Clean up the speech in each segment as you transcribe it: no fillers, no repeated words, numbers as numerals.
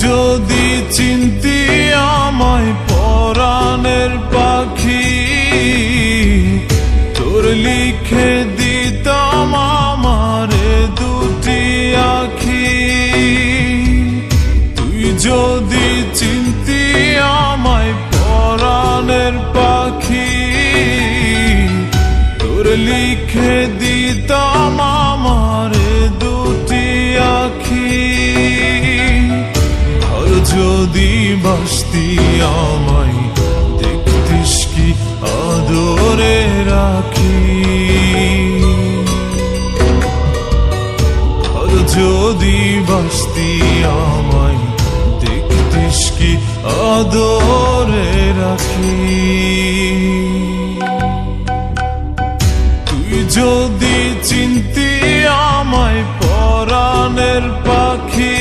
যদি চিনতি আমায় পরাণের পাখি, তোর লিখে দিতাম আমারে দুটি আখি। তুই যদি চিনতি আমায় পরাণের পাখি, তোর লিখে দিতাম আমারে দুটি আখি। যদি বাসতি আমায় দেখতিস কি আদরে রাখি। আর যদি বাসতি আমায় দেখতিস কি আদরে রাখি। তুই যদি চিনতি আমায় পরাণের পাখি,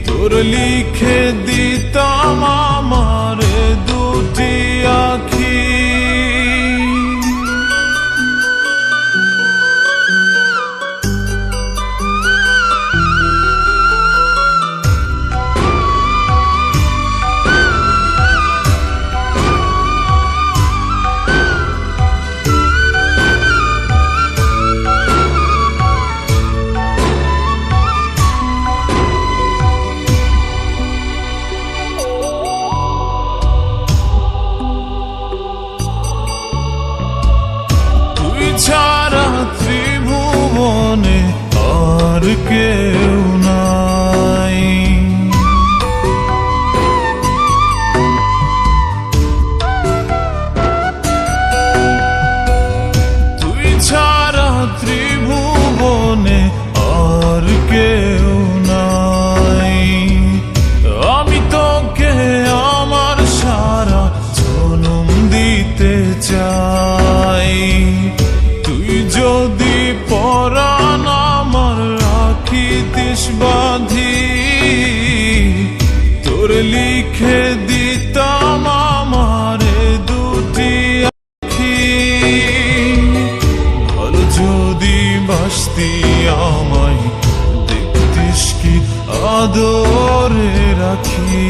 তোর লিখে দিতাম আমারে দুটি আখি। ছাড়া ত্রিভুবনে আর কেউ নাই। তুই ছাড়া ত্রিভুবনে আর কেউ নাই। আমি তোকে আমার সারা জনম দিতে চাই। যদি পরাণ আমার রাখিতিস বাঁধি, তোর লিখে দিতাম আমারে দুটি আখি। ভালো যদি বাসতি আমায় দেখতিস কি আদরে রাখি।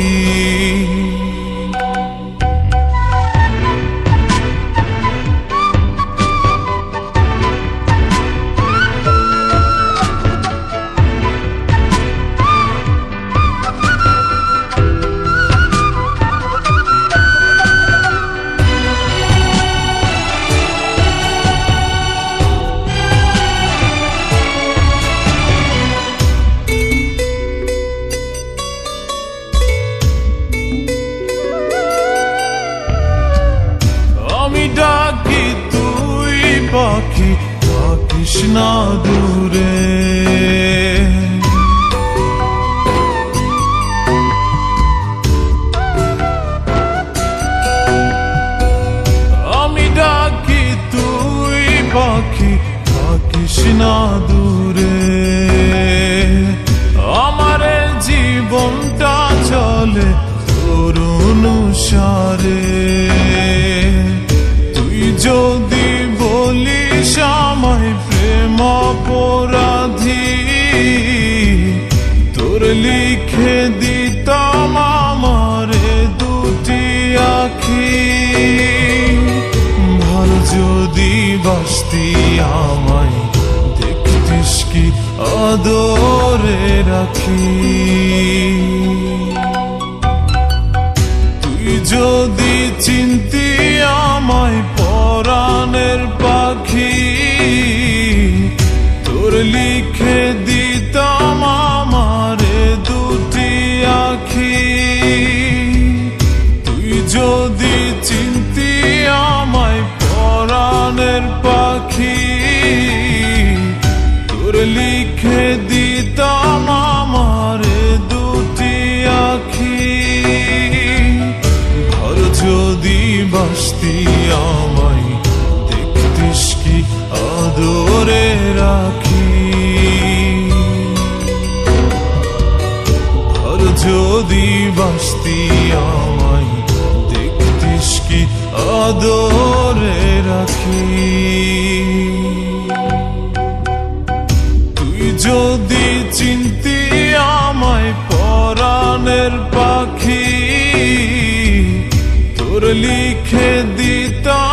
ডাকি তুই পাখি থাকিস না দূরে। আমি ডাকি তুই পাখি থাকিস না দূরে। আমারে জীবনটা চলে তোর অনুসারে। যদি বলিস আমায় প্রেম অপরাধী, তোর লিখে দিতাম আমারে দুটি আখি। ভালো যদি বাসতি আমায় দেখতিস কি আদরে রাখি। তুই যদি চিনতি আমায় পরাণের পাখি, তোর লিখে দিতাম আমারে দুটি আখি। তুই যদি চিনতি আমায় পরাণের পাখি, তোর লিখে দিতাম আমারে দুটি আখি। ঘর যদি বাসতি আমায় দেখতিস কি আদরে রাখি। ঘর যদি বাসতি আমায় দেখতিস কি আদরে রাখি। তুই যদি চিনতি আমায় পাখি তোর লিখে দিতাম